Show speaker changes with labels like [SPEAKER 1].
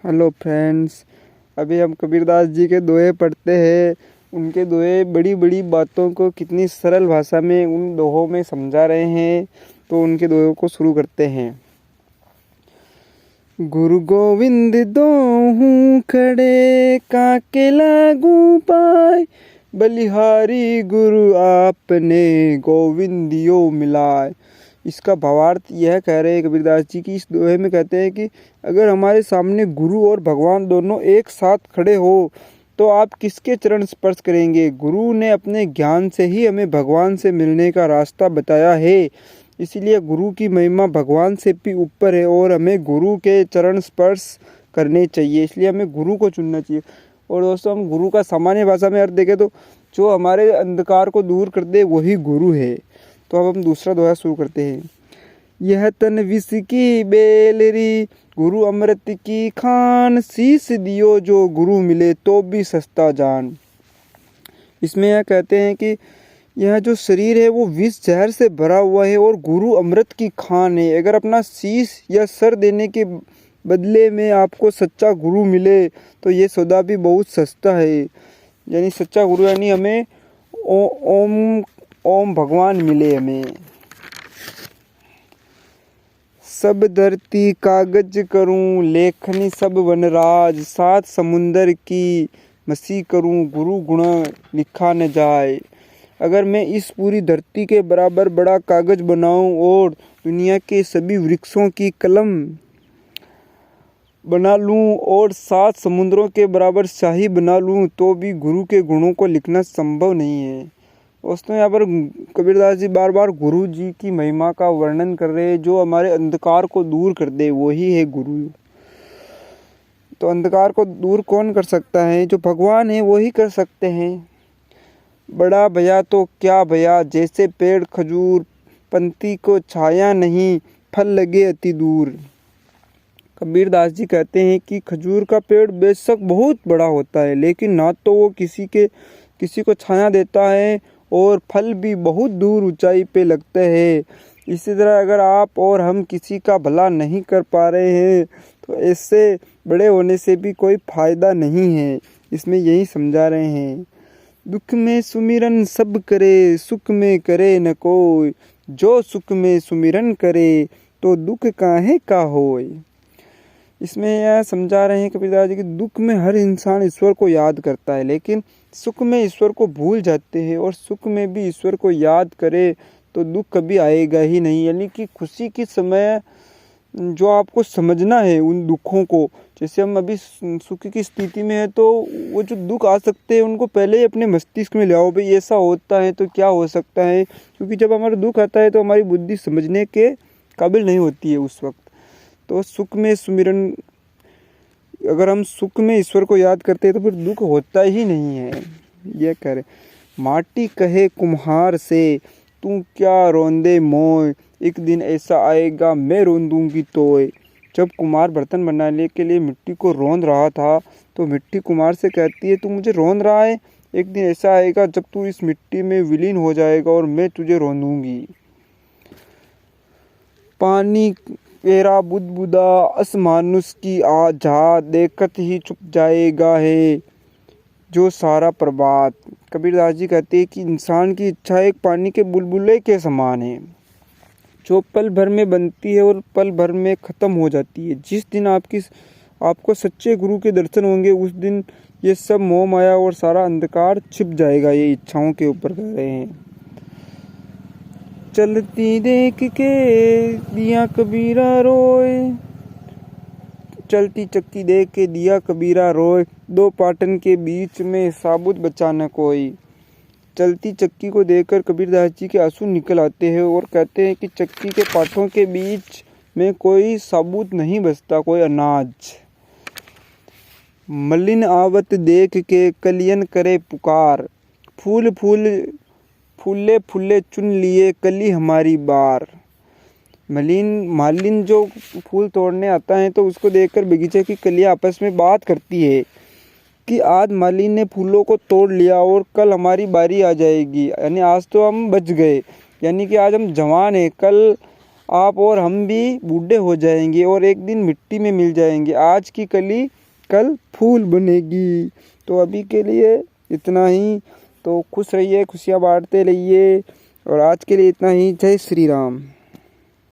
[SPEAKER 1] Hello friends. अभी हम कबीरदास जी के दोहे पढ़ते हैं। उनके दोहे बड़ी बड़ी बातों को कितनी सरल भाषा में उन दोहों में समझा रहे हैं। तो उनके दोहों को शुरू करते हैं। गुरु गोविंद दोहूं खड़े काके लागू पाए, बलिहारी गुरु आपने गोविंदियो मिलाए। इसका भावार्थ यह कह रहे हैं कबीरदास जी की इस दोहे में कहते हैं कि अगर हमारे सामने गुरु और भगवान दोनों एक साथ खड़े हो तो आप किसके चरण स्पर्श करेंगे। गुरु ने अपने ज्ञान से ही हमें भगवान से मिलने का रास्ता बताया है। इसीलिए गुरु की महिमा भगवान से भी ऊपर है और हमें गुरु के चरण स्पर्श करने चाहिए। इसलिए हमें गुरु को चुनना चाहिए। और दोस्तों, हम गुरु का सामान्य भाषा में अर्थ देखें तो जो हमारे अंधकार को दूर कर दे वही गुरु है। तो अब हम दूसरा दोहा शुरू करते हैं। यह तन विष की बेलरी, गुरु अमृत की खान, शीस दियो जो गुरु मिले तो भी सस्ता जान। इसमें यह कहते हैं कि यह जो शरीर है वो विष जहर से भरा हुआ है और गुरु अमृत की खान है। अगर अपना शीश या सर देने के बदले में आपको सच्चा गुरु मिले तो ये सौदा भी बहुत सस्ता है। यानी सच्चा गुरु यानी हमें ओम भगवान मिले हमें। सब धरती कागज करूं, लेखनी सब वनराज, सात समुंदर की मसी करूं, गुरु गुण लिखा न जाए। अगर मैं इस पूरी धरती के बराबर बड़ा कागज बनाऊं और दुनिया के सभी वृक्षों की कलम बना लूं और सात समुद्रों के बराबर शाही बना लूं तो भी गुरु के गुणों को लिखना संभव नहीं है। दोस्तों, यहाँ पर कबीरदास जी बार बार गुरु जी की महिमा का वर्णन कर रहे हैं। जो हमारे अंधकार को दूर कर दे वही है गुरु। तो अंधकार को दूर कौन कर सकता है? जो भगवान है वही कर सकते हैं। बड़ा भया तो क्या भया, जैसे पेड़ खजूर, पंक्ति को छाया नहीं, फल लगे अति दूर। कबीरदास जी कहते हैं कि खजूर का पेड़ बेशक बहुत बड़ा होता है लेकिन ना तो वो किसी को छाया देता है और फल भी बहुत दूर ऊंचाई पे लगते हैं। इसी तरह अगर आप और हम किसी का भला नहीं कर पा रहे हैं तो इससे बड़े होने से भी कोई फायदा नहीं है। इसमें यही समझा रहे हैं। दुख में सुमिरन सब करे, सुख में करे न कोई, जो सुख में सुमिरन करे तो दुख काहे का होय। इसमें यह समझा रहे हैं कबीरदास जी कि दुख में हर इंसान ईश्वर को याद करता है लेकिन सुख में ईश्वर को भूल जाते हैं। और सुख में भी ईश्वर को याद करे तो दुख कभी आएगा ही नहीं। यानी कि खुशी के समय जो आपको समझना है उन दुखों को, जैसे हम अभी सुख की स्थिति में है तो वो जो दुख आ सकते हैं उनको पहले ही अपने मस्तिष्क में ले आओ, भाई ऐसा होता है तो क्या हो सकता है। क्योंकि जब हमारा दुख आता है तो हमारी बुद्धि समझने के काबिल नहीं होती है उस वक्त। तो सुख में सुमिरन, अगर हम सुख में ईश्वर को याद करते हैं तो फिर दुख होता ही नहीं है। यह कह रहे, माटी कहे कुम्हार से, तू क्या रोंदे मोय, एक दिन ऐसा आएगा मैं रोंदूंगी तोय। जब कुम्हार बर्तन बनाने के लिए मिट्टी को रोंद रहा था तो मिट्टी कुम्हार से कहती है तू मुझे रोंद रहा है, एक दिन ऐसा आएगा जब तू इस मिट्टी में विलीन हो जाएगा और मैं तुझे रोंदूंगी। पानी तेरा बुदबुदा, असमानुष की आजा, देखत ही चुप जाएगा है जो सारा प्रभात। कबीरदास जी कहते हैं कि इंसान की इच्छा एक पानी के बुलबुले के समान है जो पल भर में बनती है और पल भर में ख़त्म हो जाती है। जिस दिन आपको सच्चे गुरु के दर्शन होंगे उस दिन ये सब मोह माया और सारा अंधकार छिप जाएगा। ये इच्छाओं के ऊपर कह रहे हैं। चलती देख के दिया कबीरा रोए, चलती चक्की देख के दिया कबीरा रोए, दो पाटन के बीच में साबुत बचा न कोई। चलती चक्की को देखकर कबीरदास जी के आंसू निकल आते हैं और कहते हैं कि चक्की के पाटों के बीच में कोई साबुत नहीं बचता, कोई अनाज। मलिन आवत देख के कलियन करे पुकार, फूल फूले फूले चुन लिए कली हमारी बार। मालिन जो फूल तोड़ने आता है तो उसको देखकर बगीचे की कलियां आपस में बात करती है कि आज मालिन ने फूलों को तोड़ लिया और कल हमारी बारी आ जाएगी। यानी आज तो हम बच गए, यानी कि आज हम जवान हैं, कल आप और हम भी बूढ़े हो जाएंगे और एक दिन मिट्टी में मिल जाएंगे। आज की कली कल फूल बनेगी। तो अभी के लिए इतना ही। तो खुश रहिए, खुशियाँ बांटते रहिए और आज के लिए इतना ही। जय श्री राम।